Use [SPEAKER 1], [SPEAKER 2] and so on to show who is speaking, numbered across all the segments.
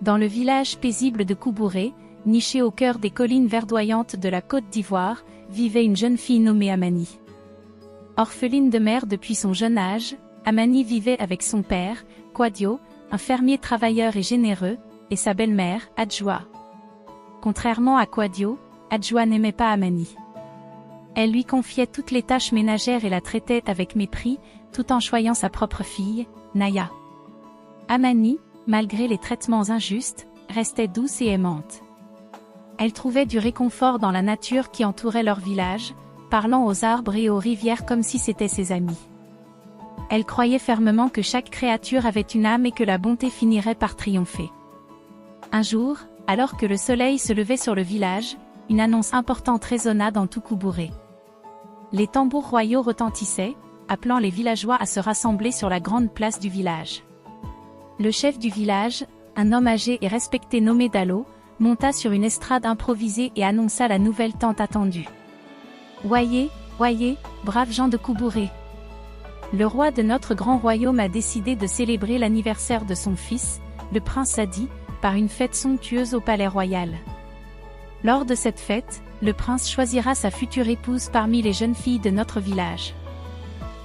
[SPEAKER 1] Dans le village paisible de Koubouré, niché au cœur des collines verdoyantes de la Côte d'Ivoire, vivait une jeune fille nommée Amani. Orpheline de mère depuis son jeune âge, Amani vivait avec son père, Kwadio, un fermier travailleur et généreux, et sa belle-mère, Adjoa. Contrairement à Kwadio, Adjoa n'aimait pas Amani. Elle lui confiait toutes les tâches ménagères et la traitait avec mépris, tout en choyant sa propre fille, Naya. Amani, malgré les traitements injustes, restait douce et aimante. Elle trouvait du réconfort dans la nature qui entourait leur village, parlant aux arbres et aux rivières comme si c'étaient ses amis. Elle croyait fermement que chaque créature avait une âme et que la bonté finirait par triompher. Un jour, alors que le soleil se levait sur le village, une annonce importante résonna dans tout Koubouré. Les tambours royaux retentissaient, appelant les villageois à se rassembler sur la grande place du village. Le chef du village, un homme âgé et respecté nommé Dalo, monta sur une estrade improvisée et annonça la nouvelle tant attendue. « Voyez, voyez, braves gens de Koubouré. Le roi de notre grand royaume a décidé de célébrer l'anniversaire de son fils, le prince Sadi, par une fête somptueuse au palais royal. Lors de cette fête, le prince choisira sa future épouse parmi les jeunes filles de notre village.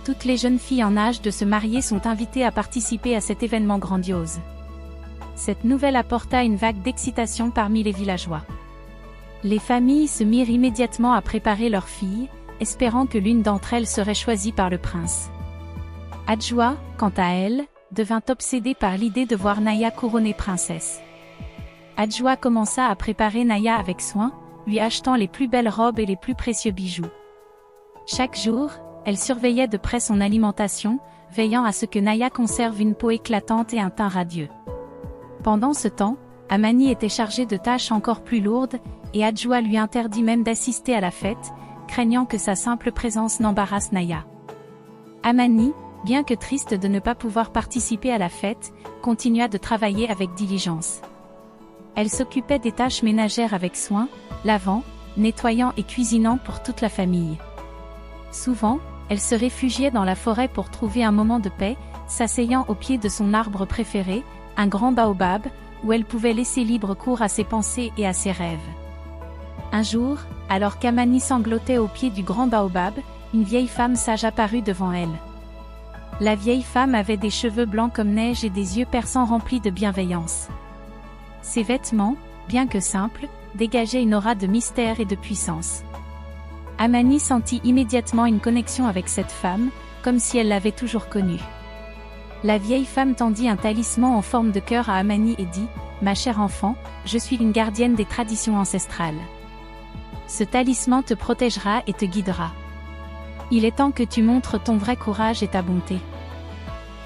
[SPEAKER 1] Toutes les jeunes filles en âge de se marier sont invitées à participer à cet événement grandiose. » Cette nouvelle apporta une vague d'excitation parmi les villageois. Les familles se mirent immédiatement à préparer leurs filles, espérant que l'une d'entre elles serait choisie par le prince. Adjoa, quant à elle, devint obsédée par l'idée de voir Naya couronnée princesse. Adjoa commença à préparer Naya avec soin, lui achetant les plus belles robes et les plus précieux bijoux. Chaque jour, elle surveillait de près son alimentation, veillant à ce que Naya conserve une peau éclatante et un teint radieux. Pendant ce temps, Amani était chargée de tâches encore plus lourdes, et Adjoa lui interdit même d'assister à la fête, craignant que sa simple présence n'embarrasse Naya. Amani, bien que triste de ne pas pouvoir participer à la fête, continua de travailler avec diligence. Elle s'occupait des tâches ménagères avec soin, lavant, nettoyant et cuisinant pour toute la famille. Souvent, elle se réfugiait dans la forêt pour trouver un moment de paix, s'asseyant au pied de son arbre préféré, un grand baobab, où elle pouvait laisser libre cours à ses pensées et à ses rêves. Un jour, alors qu'Amani sanglotait au pied du grand baobab, une vieille femme sage apparut devant elle. La vieille femme avait des cheveux blancs comme neige et des yeux perçants remplis de bienveillance. Ses vêtements, bien que simples, dégageaient une aura de mystère et de puissance. Amani sentit immédiatement une connexion avec cette femme, comme si elle l'avait toujours connue. La vieille femme tendit un talisman en forme de cœur à Amani et dit « Ma chère enfant, je suis une gardienne des traditions ancestrales. Ce talisman te protégera et te guidera. Il est temps que tu montres ton vrai courage et ta bonté.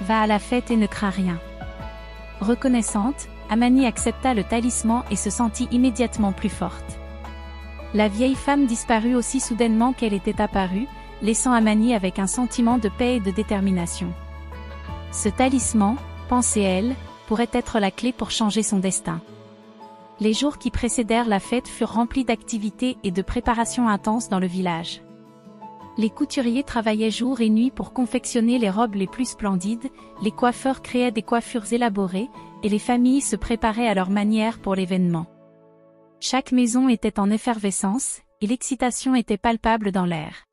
[SPEAKER 1] Va à la fête et ne crains rien. » Reconnaissante, Amani accepta le talisman et se sentit immédiatement plus forte. La vieille femme disparut aussi soudainement qu'elle était apparue, laissant Amani avec un sentiment de paix et de détermination. Ce talisman, pensait-elle, pourrait être la clé pour changer son destin. Les jours qui précédèrent la fête furent remplis d'activités et de préparations intenses dans le village. Les couturiers travaillaient jour et nuit pour confectionner les robes les plus splendides, les coiffeurs créaient des coiffures élaborées, et les familles se préparaient à leur manière pour l'événement. Chaque maison était en effervescence, et l'excitation était palpable dans l'air.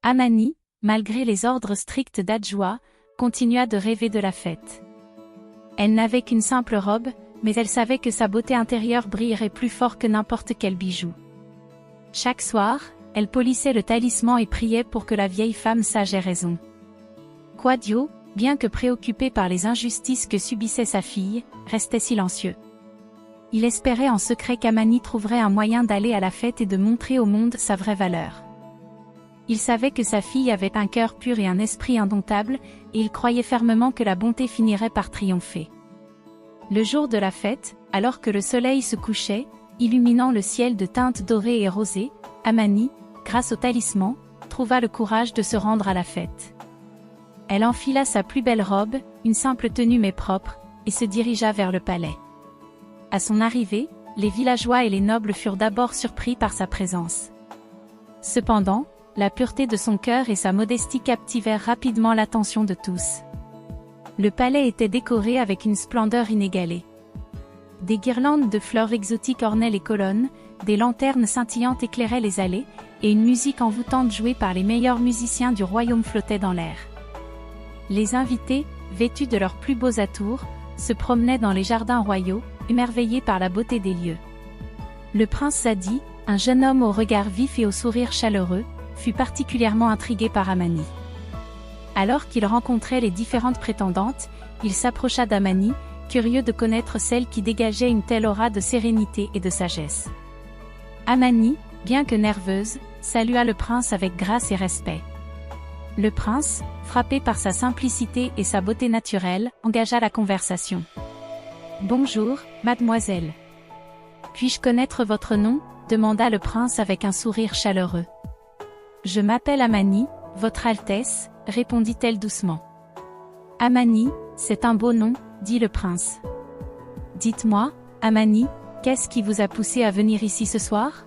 [SPEAKER 1] Amani, malgré les ordres stricts d'Adjoa, continua de rêver de la fête. Elle n'avait qu'une simple robe, mais elle savait que sa beauté intérieure brillerait plus fort que n'importe quel bijou. Chaque soir, elle polissait le talisman et priait pour que la vieille femme sage ait raison. Kwadio, bien que préoccupé par les injustices que subissait sa fille, restait silencieux. Il espérait en secret qu'Amani trouverait un moyen d'aller à la fête et de montrer au monde sa vraie valeur. Il savait que sa fille avait un cœur pur et un esprit indomptable, et il croyait fermement que la bonté finirait par triompher. Le jour de la fête, alors que le soleil se couchait, illuminant le ciel de teintes dorées et rosées, Amani, grâce au talisman, trouva le courage de se rendre à la fête. Elle enfila sa plus belle robe, une simple tenue mais propre, et se dirigea vers le palais. À son arrivée, les villageois et les nobles furent d'abord surpris par sa présence. Cependant, la pureté de son cœur et sa modestie captivèrent rapidement l'attention de tous. Le palais était décoré avec une splendeur inégalée. Des guirlandes de fleurs exotiques ornaient les colonnes, des lanternes scintillantes éclairaient les allées, et une musique envoûtante jouée par les meilleurs musiciens du royaume flottait dans l'air. Les invités, vêtus de leurs plus beaux atours, se promenaient dans les jardins royaux, émerveillés par la beauté des lieux. Le prince Sadi, un jeune homme au regard vif et au sourire chaleureux, fut particulièrement intrigué par Amani. Alors qu'il rencontrait les différentes prétendantes, il s'approcha d'Amani, curieux de connaître celle qui dégageait une telle aura de sérénité et de sagesse. Amani, bien que nerveuse, salua le prince avec grâce et respect. Le prince, frappé par sa simplicité et sa beauté naturelle, engagea la conversation. « Bonjour, mademoiselle. Puis-je connaître votre nom ?» demanda le prince avec un sourire chaleureux. « Je m'appelle Amani, votre Altesse, » répondit-elle doucement. « Amani, c'est un beau nom, » dit le prince. « Dites-moi, Amani, qu'est-ce qui vous a poussé à venir ici ce soir ?»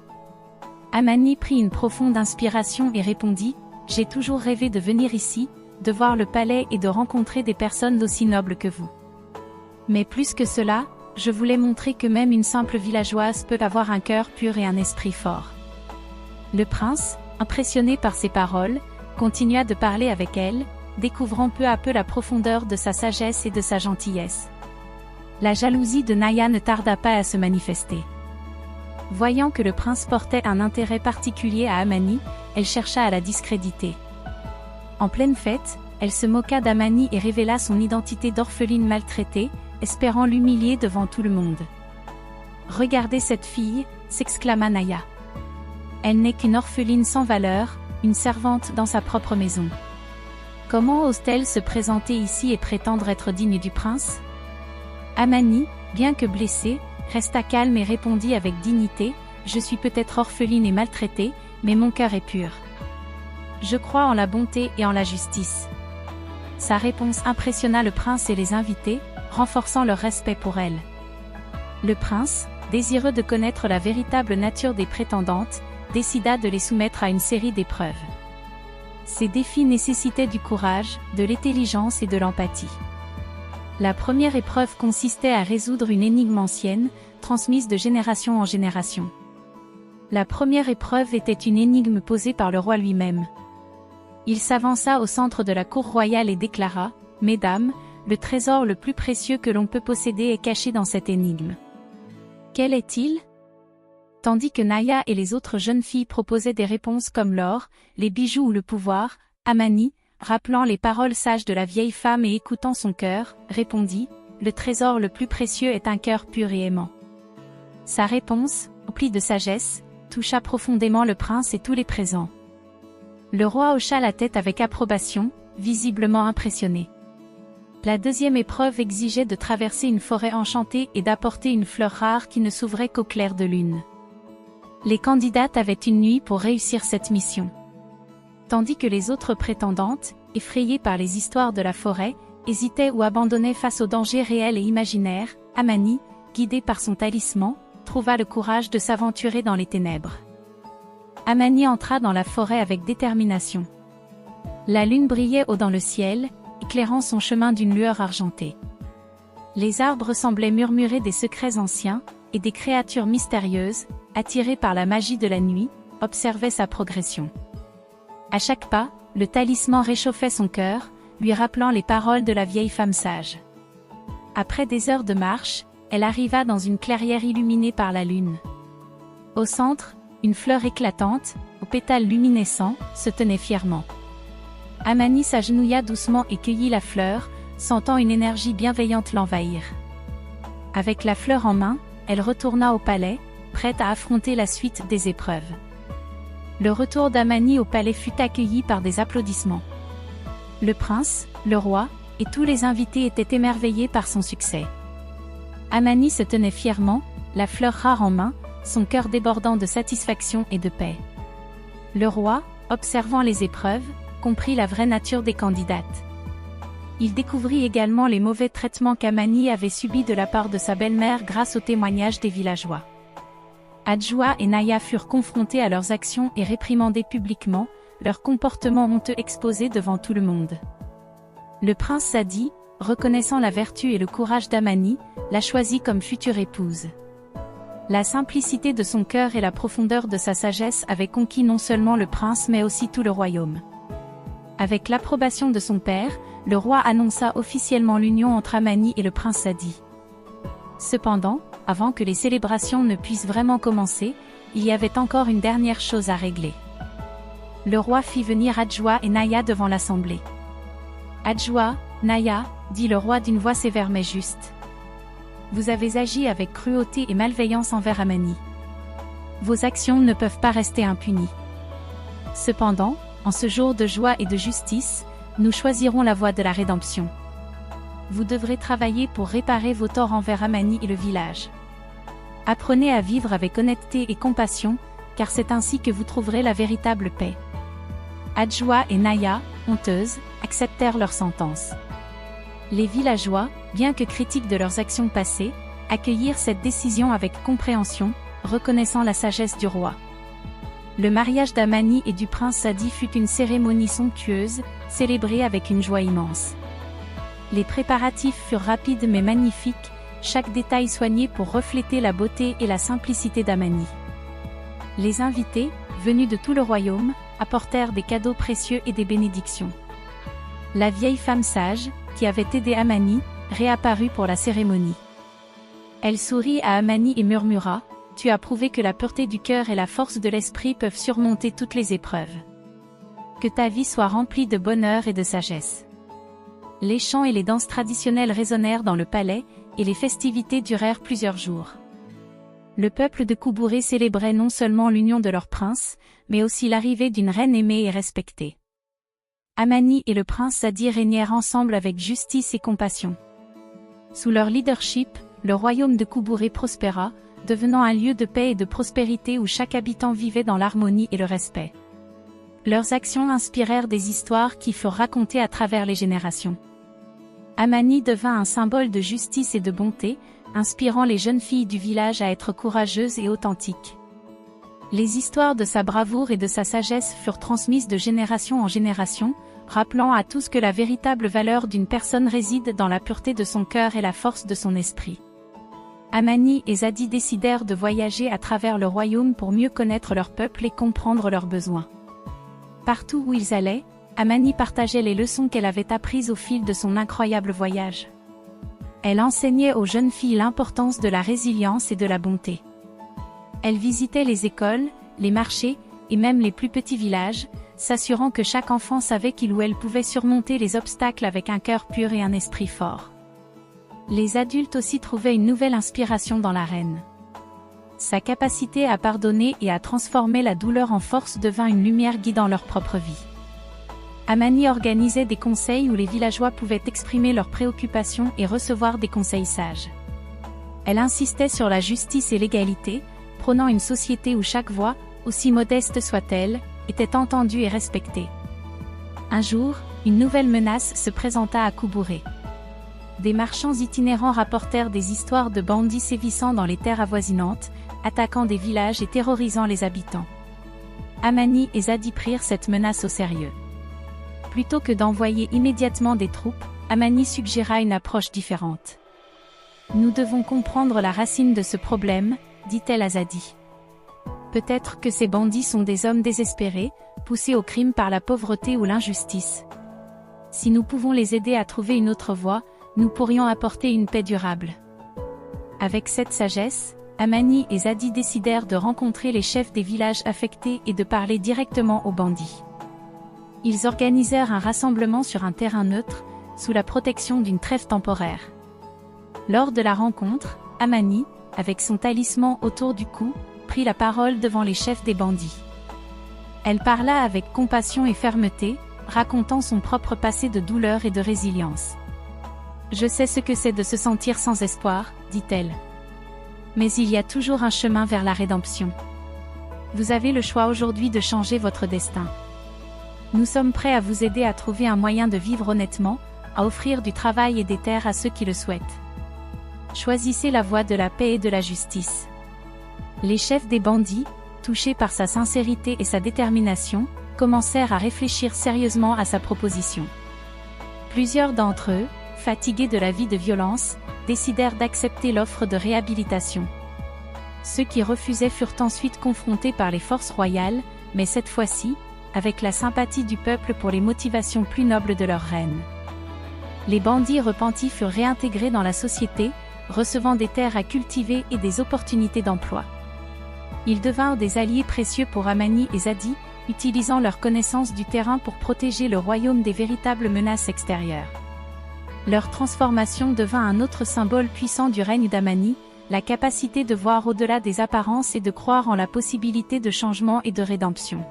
[SPEAKER 1] Amani prit une profonde inspiration et répondit « J'ai toujours rêvé de venir ici, de voir le palais et de rencontrer des personnes aussi nobles que vous. Mais plus que cela, je voulais montrer que même une simple villageoise peut avoir un cœur pur et un esprit fort. » Le prince, impressionné par ces paroles, continua de parler avec elle, découvrant peu à peu la profondeur de sa sagesse et de sa gentillesse. La jalousie de Naya ne tarda pas à se manifester. Voyant que le prince portait un intérêt particulier à Amani, elle chercha à la discréditer. En pleine fête, elle se moqua d'Amani et révéla son identité d'orpheline maltraitée, espérant l'humilier devant tout le monde. « Regardez cette fille » s'exclama Naya. « Elle n'est qu'une orpheline sans valeur, une servante dans sa propre maison. Comment ose-t-elle se présenter ici et prétendre être digne du prince ?» Amani, bien que blessée, resta calme et répondit avec dignité « Je suis peut-être orpheline et maltraitée, mais mon cœur est pur. Je crois en la bonté et en la justice. » Sa réponse impressionna le prince et les invités, renforçant leur respect pour elle. Le prince, désireux de connaître la véritable nature des prétendantes, décida de les soumettre à une série d'épreuves. Ces défis nécessitaient du courage, de l'intelligence et de l'empathie. La première épreuve consistait à résoudre une énigme ancienne, transmise de génération en génération. La première épreuve était une énigme posée par le roi lui-même. Il s'avança au centre de la cour royale et déclara « Mesdames, le trésor le plus précieux que l'on peut posséder est caché dans cette énigme. Quel est-il » Tandis que Naya et les autres jeunes filles proposaient des réponses comme l'or, les bijoux ou le pouvoir, Amani, rappelant les paroles sages de la vieille femme et écoutant son cœur, répondit « Le trésor le plus précieux est un cœur pur et aimant. » Sa réponse, emplie de sagesse, toucha profondément le prince et tous les présents. Le roi hocha la tête avec approbation, visiblement impressionné. La deuxième épreuve exigeait de traverser une forêt enchantée et d'apporter une fleur rare qui ne s'ouvrait qu'au clair de lune. Les candidates avaient une nuit pour réussir cette mission. Tandis que les autres prétendantes, effrayées par les histoires de la forêt, hésitaient ou abandonnaient face aux dangers réels et imaginaires, Amani, guidée par son talisman, trouva le courage de s'aventurer dans les ténèbres. Amani entra dans la forêt avec détermination. La lune brillait haut dans le ciel, éclairant son chemin d'une lueur argentée. Les arbres semblaient murmurer des secrets anciens, et des créatures mystérieuses, attirées par la magie de la nuit, observaient sa progression. À chaque pas, le talisman réchauffait son cœur, lui rappelant les paroles de la vieille femme sage. Après des heures de marche, elle arriva dans une clairière illuminée par la lune. Au centre, une fleur éclatante, aux pétales luminescents, se tenait fièrement. Amani s'agenouilla doucement et cueillit la fleur, sentant une énergie bienveillante l'envahir. Avec la fleur en main, elle retourna au palais, prête à affronter la suite des épreuves. Le retour d'Amani au palais fut accueilli par des applaudissements. Le prince, le roi, et tous les invités étaient émerveillés par son succès. Amani se tenait fièrement, la fleur rare en main, son cœur débordant de satisfaction et de paix. Le roi, observant les épreuves, comprit la vraie nature des candidates. Il découvrit également les mauvais traitements qu'Amani avait subis de la part de sa belle-mère grâce aux témoignages des villageois. Adjoa et Naya furent confrontés à leurs actions et réprimandés publiquement, leur comportement honteux exposé devant tout le monde. Le prince Sadi, reconnaissant la vertu et le courage d'Amani, l'a choisie comme future épouse. La simplicité de son cœur et la profondeur de sa sagesse avaient conquis non seulement le prince mais aussi tout le royaume. Avec l'approbation de son père, le roi annonça officiellement l'union entre Amani et le prince Sadi. Cependant, avant que les célébrations ne puissent vraiment commencer, il y avait encore une dernière chose à régler. Le roi fit venir Adjoua et Naya devant l'assemblée. Adjoua, Naya, dit le roi d'une voix sévère mais juste. Vous avez agi avec cruauté et malveillance envers Amani. Vos actions ne peuvent pas rester impunies. Cependant, en ce jour de joie et de justice, nous choisirons la voie de la rédemption. Vous devrez travailler pour réparer vos torts envers Amani et le village. Apprenez à vivre avec honnêteté et compassion, car c'est ainsi que vous trouverez la véritable paix. Adjoua et Naya, honteuses, acceptèrent leur sentence. Les villageois, bien que critiques de leurs actions passées, accueillirent cette décision avec compréhension, reconnaissant la sagesse du roi. Le mariage d'Amani et du prince Sadi fut une cérémonie somptueuse, célébrée avec une joie immense. Les préparatifs furent rapides mais magnifiques, chaque détail soigné pour refléter la beauté et la simplicité d'Amani. Les invités, venus de tout le royaume, apportèrent des cadeaux précieux et des bénédictions. La vieille femme sage, qui avait aidé Amani, réapparut pour la cérémonie. Elle sourit à Amani et murmura, « Tu as prouvé que la pureté du cœur et la force de l'esprit peuvent surmonter toutes les épreuves. Que ta vie soit remplie de bonheur et de sagesse. » Les chants et les danses traditionnelles résonnèrent dans le palais, et les festivités durèrent plusieurs jours. Le peuple de Koubouré célébrait non seulement l'union de leur prince, mais aussi l'arrivée d'une reine aimée et respectée. Amani et le prince Sadi régnèrent ensemble avec justice et compassion. Sous leur leadership, le royaume de Koubouré prospéra, devenant un lieu de paix et de prospérité où chaque habitant vivait dans l'harmonie et le respect. Leurs actions inspirèrent des histoires qui furent racontées à travers les générations. Amani devint un symbole de justice et de bonté, inspirant les jeunes filles du village à être courageuses et authentiques. Les histoires de sa bravoure et de sa sagesse furent transmises de génération en génération, rappelant à tous que la véritable valeur d'une personne réside dans la pureté de son cœur et la force de son esprit. Amani et Sadi décidèrent de voyager à travers le royaume pour mieux connaître leur peuple et comprendre leurs besoins. Partout où ils allaient, Amani partageait les leçons qu'elle avait apprises au fil de son incroyable voyage. Elle enseignait aux jeunes filles l'importance de la résilience et de la bonté. Elle visitait les écoles, les marchés, et même les plus petits villages, s'assurant que chaque enfant savait qu'il ou elle pouvait surmonter les obstacles avec un cœur pur et un esprit fort. Les adultes aussi trouvaient une nouvelle inspiration dans la reine. Sa capacité à pardonner et à transformer la douleur en force devint une lumière guidant leur propre vie. Amani organisait des conseils où les villageois pouvaient exprimer leurs préoccupations et recevoir des conseils sages. Elle insistait sur la justice et l'égalité, prônant une société où chaque voix, aussi modeste soit-elle, était entendue et respectée. Un jour, une nouvelle menace se présenta à Koubouré. Des marchands itinérants rapportèrent des histoires de bandits sévissant dans les terres avoisinantes, attaquant des villages et terrorisant les habitants. Amani et Sadi prirent cette menace au sérieux. Plutôt que d'envoyer immédiatement des troupes, Amani suggéra une approche différente. « Nous devons comprendre la racine de ce problème », dit-elle à Sadi. « Peut-être que ces bandits sont des hommes désespérés, poussés au crime par la pauvreté ou l'injustice. Si nous pouvons les aider à trouver une autre voie, nous pourrions apporter une paix durable. » Avec cette sagesse, Amani et Sadi décidèrent de rencontrer les chefs des villages affectés et de parler directement aux bandits. Ils organisèrent un rassemblement sur un terrain neutre, sous la protection d'une trêve temporaire. Lors de la rencontre, Amani, avec son talisman autour du cou, prit la parole devant les chefs des bandits. Elle parla avec compassion et fermeté, racontant son propre passé de douleur et de résilience. « Je sais ce que c'est de se sentir sans espoir, » dit-elle. « Mais il y a toujours un chemin vers la rédemption. Vous avez le choix aujourd'hui de changer votre destin. Nous sommes prêts à vous aider à trouver un moyen de vivre honnêtement, à offrir du travail et des terres à ceux qui le souhaitent. Choisissez la voie de la paix et de la justice. » Les chefs des bandits, touchés par sa sincérité et sa détermination, commencèrent à réfléchir sérieusement à sa proposition. Plusieurs d'entre eux, fatigués de la vie de violence, décidèrent d'accepter l'offre de réhabilitation. Ceux qui refusaient furent ensuite confrontés par les forces royales, mais cette fois-ci, avec la sympathie du peuple pour les motivations plus nobles de leur reine. Les bandits repentis furent réintégrés dans la société, recevant des terres à cultiver et des opportunités d'emploi. Ils devinrent des alliés précieux pour Amani et Zadi, utilisant leur connaissance du terrain pour protéger le royaume des véritables menaces extérieures. Leur transformation devint un autre symbole puissant du règne d'Amani, la capacité de voir au-delà des apparences et de croire en la possibilité de changement et de rédemption.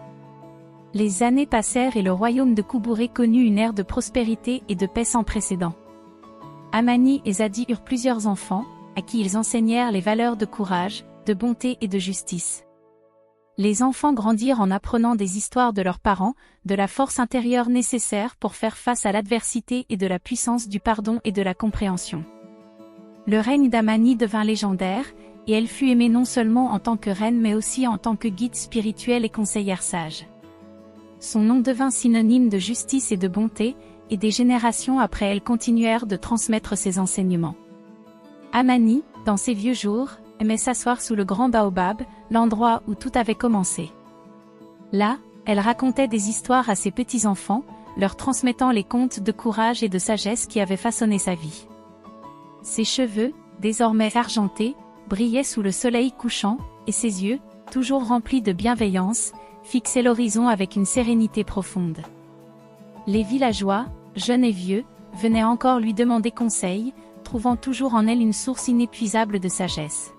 [SPEAKER 1] Les années passèrent et le royaume de Koubouré connut une ère de prospérité et de paix sans précédent. Amani et Zadi eurent plusieurs enfants, à qui ils enseignèrent les valeurs de courage, de bonté et de justice. Les enfants grandirent en apprenant des histoires de leurs parents, de la force intérieure nécessaire pour faire face à l'adversité et de la puissance du pardon et de la compréhension. Le règne d'Amani devint légendaire, et elle fut aimée non seulement en tant que reine mais aussi en tant que guide spirituel et conseillère sage. Son nom devint synonyme de justice et de bonté, et des générations après elle continuèrent de transmettre ses enseignements. Amani, dans ses vieux jours, aimait s'asseoir sous le grand baobab, l'endroit où tout avait commencé. Là, elle racontait des histoires à ses petits-enfants, leur transmettant les contes de courage et de sagesse qui avaient façonné sa vie. Ses cheveux, désormais argentés, brillaient sous le soleil couchant, et ses yeux, toujours remplis de bienveillance, fixaient l'horizon avec une sérénité profonde. Les villageois, jeunes et vieux, venaient encore lui demander conseil, trouvant toujours en elle une source inépuisable de sagesse.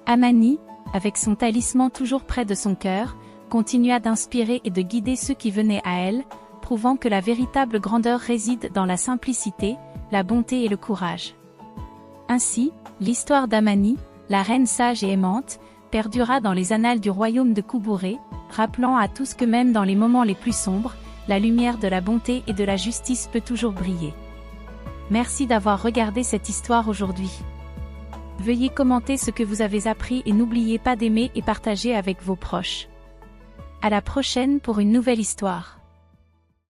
[SPEAKER 1] Amani, avec son talisman toujours près de son cœur, continua d'inspirer et de guider ceux qui venaient à elle, prouvant que la véritable grandeur réside dans la simplicité, la bonté et le courage. Ainsi, l'histoire d'Amani, la reine sage et aimante, perdura dans les annales du royaume de Koubouré, rappelant à tous que même dans les moments les plus sombres, la lumière de la bonté et de la justice peut toujours briller. Merci d'avoir regardé cette histoire aujourd'hui. Veuillez commenter ce que vous avez appris et n'oubliez pas d'aimer et partager avec vos proches. À la prochaine pour une nouvelle histoire.